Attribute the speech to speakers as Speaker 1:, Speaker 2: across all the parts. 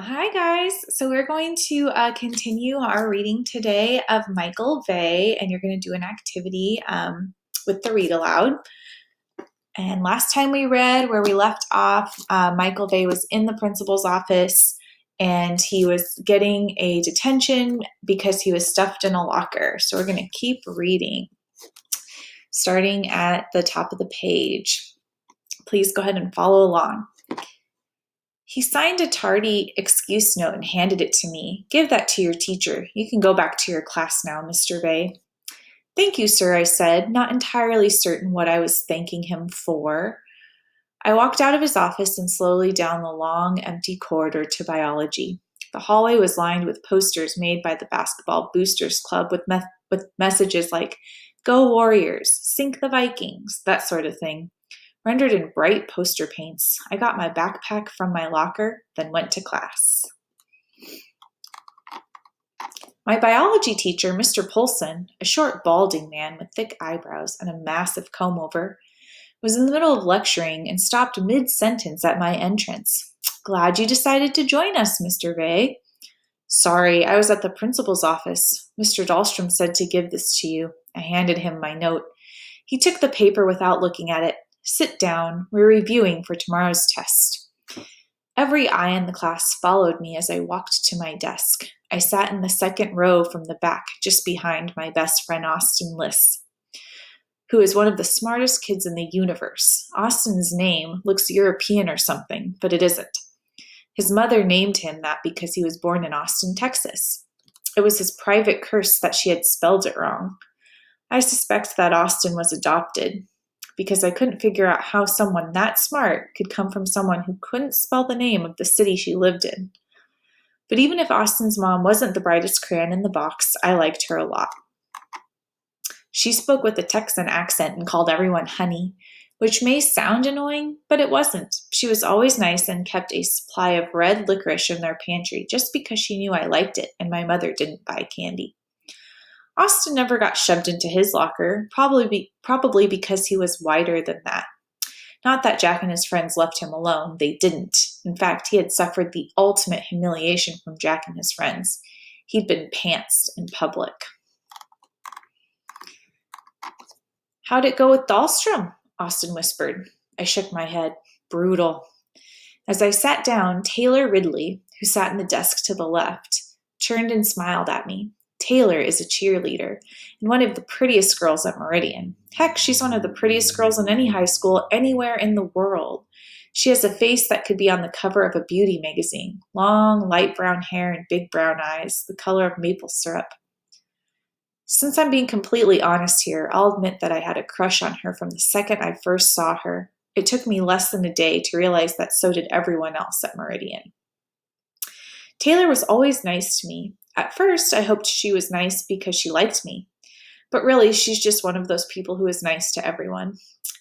Speaker 1: Hi, guys. So we're going to continue our reading today of Michael Vey, and you're going to do an activity with the read aloud. And last time we read where we left off, Michael Vey was in the principal's office and he was getting a detention because he was stuffed in a locker. So we're going to keep reading, starting at the top of the page. Please go ahead and follow along. He signed a tardy excuse note and handed it to me. Give that to your teacher. You can go back to your class now, Mr. Vey. Thank you, sir, I said, not entirely certain what I was thanking him for. I walked out of his office and slowly down the long, empty corridor to biology. The hallway was lined with posters made by the Basketball Boosters Club with messages like, Go Warriors, Sink the Vikings, that sort of thing. Rendered in bright poster paints, I got my backpack from my locker, then went to class. My biology teacher, Mr. Poulsen, a short, balding man with thick eyebrows and a massive comb-over, was in the middle of lecturing and stopped mid-sentence at my entrance. Glad you decided to join us, Mr. Vey. Sorry, I was at the principal's office. Mr. Dahlstrom said to give this to you. I handed him my note. He took the paper without looking at it. Sit down. We're reviewing for tomorrow's test. Every eye in the class followed me as I walked to my desk. I sat in the second row from the back, just behind my best friend Austin Liss, who is one of the smartest kids in the universe. Austin's name looks European or something, but it isn't. His mother named him that because he was born in Austin, Texas. It was his private curse that she had spelled it wrong. I suspect that Austin was adopted, because I couldn't figure out how someone that smart could come from someone who couldn't spell the name of the city she lived in. But even if Austin's mom wasn't the brightest crayon in the box, I liked her a lot. She spoke with a Texan accent and called everyone honey, which may sound annoying, but it wasn't. She was always nice and kept a supply of red licorice in their pantry just because she knew I liked it and my mother didn't buy candy. Austin never got shoved into his locker, probably because he was wider than that. Not that Jack and his friends left him alone. They didn't. In fact, he had suffered the ultimate humiliation from Jack and his friends. He'd been pantsed in public. How'd it go with Dahlstrom? Austin whispered. I shook my head. Brutal. As I sat down, Taylor Ridley, who sat in the desk to the left, turned and smiled at me. Taylor is a cheerleader and one of the prettiest girls at Meridian. Heck, she's one of the prettiest girls in any high school anywhere in the world. She has a face that could be on the cover of a beauty magazine. Long, light brown hair and big brown eyes, the color of maple syrup. Since I'm being completely honest here, I'll admit that I had a crush on her from the second I first saw her. It took me less than a day to realize that so did everyone else at Meridian. Taylor was always nice to me. At first, I hoped she was nice because she liked me. But really, she's just one of those people who is nice to everyone.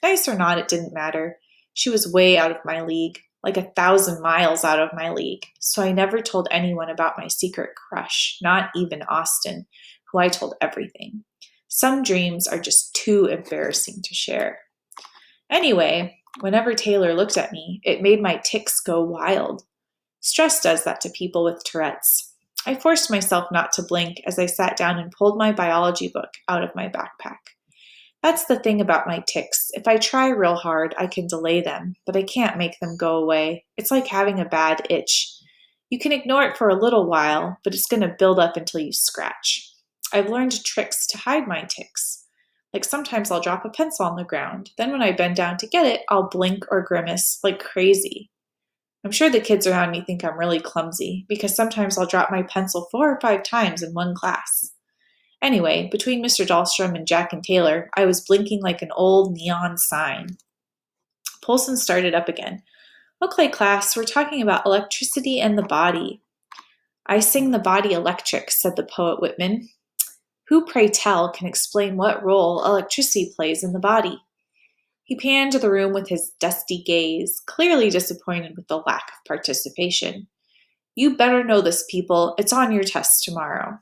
Speaker 1: Nice or not, it didn't matter. She was way out of my league, like 1,000 miles out of my league. So I never told anyone about my secret crush, not even Austin, who I told everything. Some dreams are just too embarrassing to share. Anyway, whenever Taylor looked at me, it made my tics go wild. Stress does that to people with Tourette's. I forced myself not to blink as I sat down and pulled my biology book out of my backpack. That's the thing about my tics. If I try real hard, I can delay them, but I can't make them go away. It's like having a bad itch. You can ignore it for a little while, but it's going to build up until you scratch. I've learned tricks to hide my tics. Like sometimes I'll drop a pencil on the ground. Then when I bend down to get it, I'll blink or grimace like crazy. I'm sure the kids around me think I'm really clumsy because sometimes I'll drop my pencil 4 or 5 times in one class. Anyway, between Mr. Dahlstrom and Jack and Taylor, I was blinking like an old neon sign. Poulsen started up again. Okay, class, we're talking about electricity and the body. I sing the body electric, said the poet Whitman. Who, pray tell, can explain what role electricity plays in the body? He panned the room with his dusty gaze, clearly disappointed with the lack of participation. You better know this, people. It's on your test tomorrow.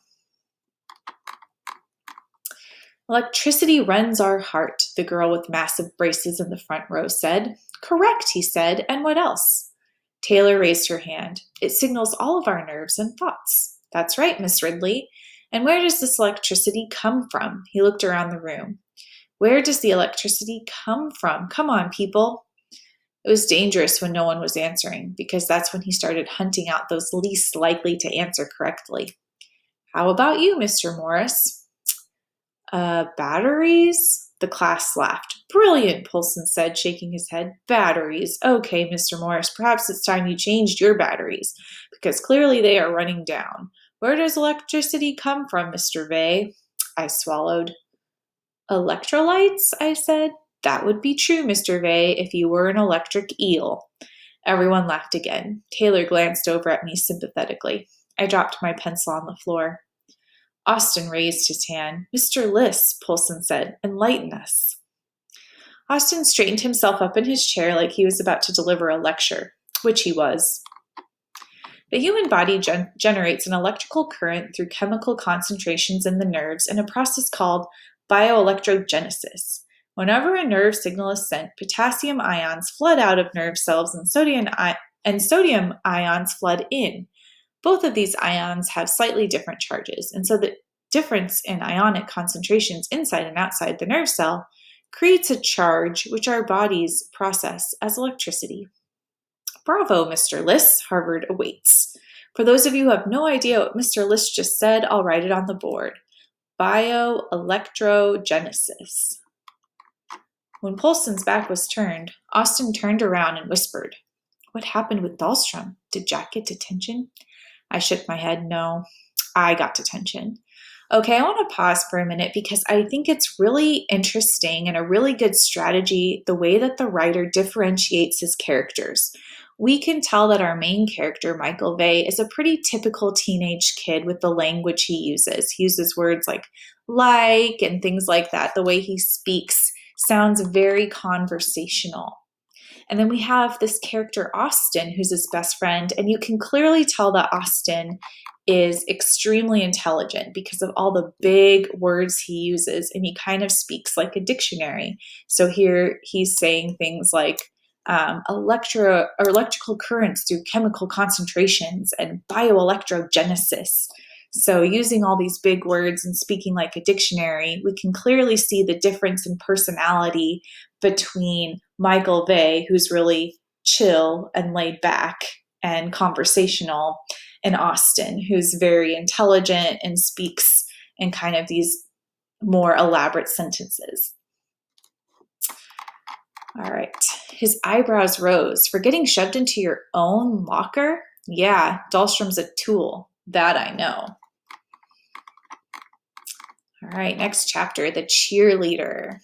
Speaker 1: Electricity runs our heart, the girl with massive braces in the front row said. Correct, he said. And what else? Taylor raised her hand. It signals all of our nerves and thoughts. That's right, Miss Ridley. And where does this electricity come from? He looked around the room. Where does the electricity come from? Come on, people. It was dangerous when no one was answering, because that's when he started hunting out those least likely to answer correctly. How about you, Mr. Morris? Batteries? The class laughed. Brilliant, Polson said, shaking his head. Batteries. Okay, Mr. Morris, perhaps it's time you changed your batteries, because clearly they are running down. Where does electricity come from, Mr. Vey? I swallowed. Electrolytes, I said. That would be true, Mr. Vey, if you were an electric eel. Everyone laughed again. Taylor glanced over at me sympathetically. I dropped my pencil on the floor. Austin raised his hand. Mr. Liss, Polson said, enlighten us. Austin straightened himself up in his chair like he was about to deliver a lecture, which he was. The human body generates an electrical current through chemical concentrations in the nerves in a process called bioelectrogenesis. Whenever a nerve signal is sent, potassium ions flood out of nerve cells and sodium ions flood in. Both of these ions have slightly different charges, and so the difference in ionic concentrations inside and outside the nerve cell creates a charge which our bodies process as electricity. Bravo, Mr. Liss. Harvard awaits. For those of you who have no idea what Mr. Liss just said, I'll write it on the board. Bioelectrogenesis. When Polson's back was turned, Austin turned around and whispered, What happened with Dahlstrom? Did Jack get detention? I shook my head. No, I got detention. Okay, I want to pause for a minute because I think it's really interesting and a really good strategy the way that the writer differentiates his characters. We can tell that our main character, Michael Vey, is a pretty typical teenage kid with the language he uses. He uses words like and things like that. The way he speaks sounds very conversational. And then we have this character, Austin, who's his best friend, and you can clearly tell that Austin is extremely intelligent because of all the big words he uses, and he kind of speaks like a dictionary. So here he's saying things like electrical currents through chemical concentrations and bioelectrogenesis. So using all these big words and speaking like a dictionary, we can clearly see the difference in personality between Michael Vey, who's really chill and laid back and conversational, and Austin, who's very intelligent and speaks in kind of these more elaborate sentences. All right. His eyebrows rose. For getting shoved into your own locker? Yeah, Dahlstrom's a tool. That I know. All right, next chapter, the cheerleader.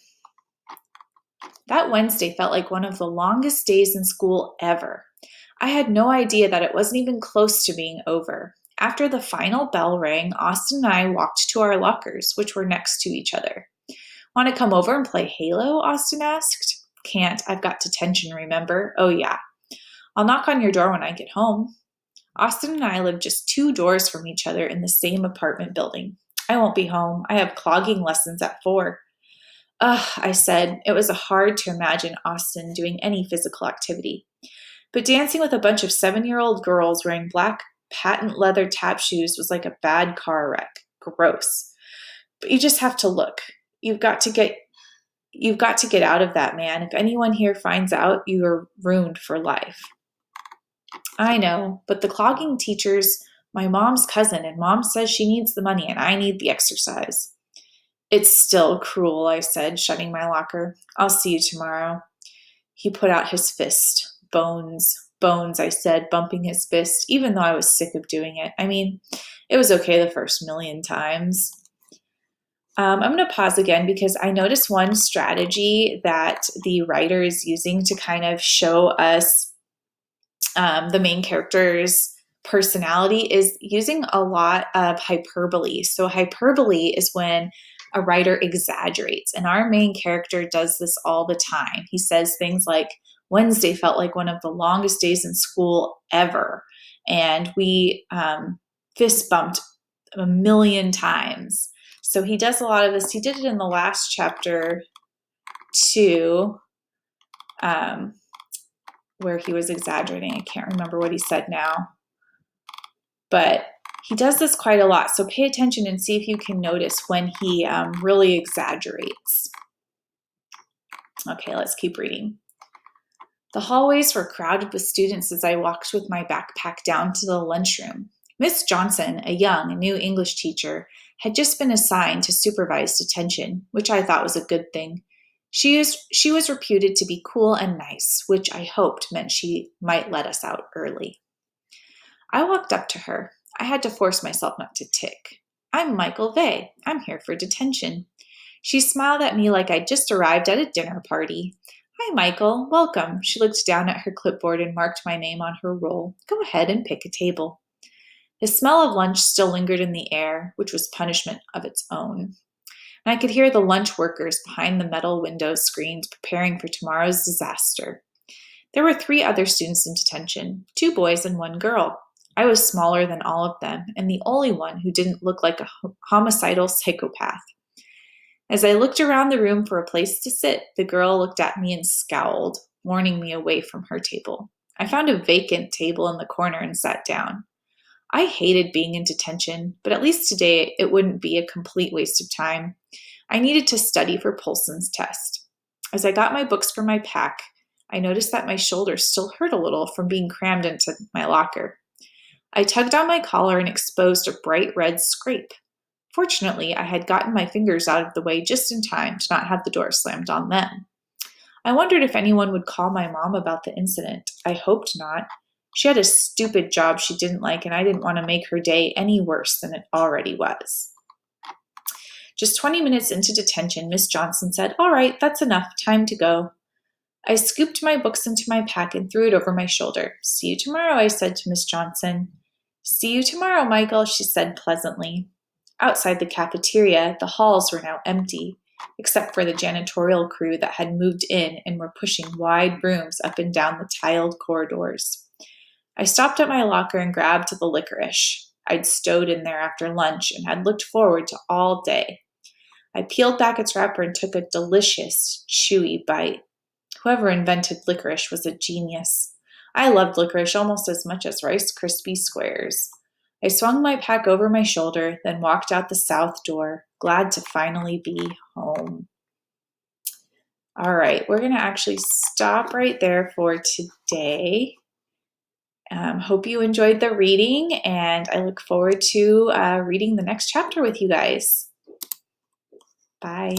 Speaker 1: That Wednesday felt like one of the longest days in school ever. I had no idea that it wasn't even close to being over. After the final bell rang, Austin and I walked to our lockers, which were next to each other. Want to come over and play Halo? Austin asked. Can't. I've got detention, remember? Oh, yeah. I'll knock on your door when I get home. Austin and I live just 2 doors from each other in the same apartment building. I won't be home. I have clogging lessons at 4. Ugh, I said. It was hard to imagine Austin doing any physical activity. But dancing with a bunch of 7-year-old girls wearing black patent leather tap shoes was like a bad car wreck. Gross. But you just have to look. You've got to get out of that, man. If anyone here finds out, you are ruined for life. I know, but the clogging teacher's my mom's cousin, and Mom says she needs the money and I need the exercise. It's still cruel, I said, shutting my locker. I'll see you tomorrow. He put out his fist. Bones, I said, bumping his fist, even though I was sick of doing it. I mean, it was okay the first million times. I'm going to pause again because I noticed one strategy that the writer is using to kind of show us the main character's personality is using a lot of hyperbole. So hyperbole is when a writer exaggerates, and our main character does this all the time. He says things like, Wednesday felt like one of the longest days in school ever, and we fist bumped a million times. So he does a lot of this. He did it in the last chapter too, where he was exaggerating. I can't remember what he said now. But he does this quite a lot, so pay attention and see if you can notice when he really exaggerates. Okay, let's keep reading. The hallways were crowded with students as I walked with my backpack down to the lunchroom. Miss Johnson, a young, new English teacher, had just been assigned to supervise detention, which I thought was a good thing. She was reputed to be cool and nice, which I hoped meant she might let us out early. I walked up to her. I had to force myself not to tick. "I'm Michael Vey. I'm here for detention." She smiled at me like I'd just arrived at a dinner party. "Hi, Michael. Welcome." She looked down at her clipboard and marked my name on her roll. "Go ahead and pick a table." The smell of lunch still lingered in the air, which was punishment of its own. And I could hear the lunch workers behind the metal window screens preparing for tomorrow's disaster. There were 3 other students in detention, 2 boys and 1 girl. I was smaller than all of them, and the only one who didn't look like a homicidal psychopath. As I looked around the room for a place to sit, the girl looked at me and scowled, warning me away from her table. I found a vacant table in the corner and sat down. I hated being in detention, but at least today it wouldn't be a complete waste of time. I needed to study for Polson's test. As I got my books from my pack, I noticed that my shoulders still hurt a little from being crammed into my locker. I tugged on my collar and exposed a bright red scrape. Fortunately, I had gotten my fingers out of the way just in time to not have the door slammed on them. I wondered if anyone would call my mom about the incident. I hoped not. She had a stupid job she didn't like, and I didn't want to make her day any worse than it already was. Just 20 minutes into detention, Miss Johnson said, "All right, that's enough. Time to go." I scooped my books into my pack and threw it over my shoulder. "See you tomorrow," I said to Miss Johnson. "See you tomorrow, Michael," she said pleasantly. Outside the cafeteria, the halls were now empty, except for the janitorial crew that had moved in and were pushing wide brooms up and down the tiled corridors. I stopped at my locker and grabbed the licorice I'd stowed in there after lunch and had looked forward to all day. I peeled back its wrapper and took a delicious, chewy bite. Whoever invented licorice was a genius. I loved licorice almost as much as Rice Krispie squares. I swung my pack over my shoulder, then walked out the south door, glad to finally be home. All right, we're going to actually stop right there for today. Hope you enjoyed the reading, and I look forward to reading the next chapter with you guys. Bye.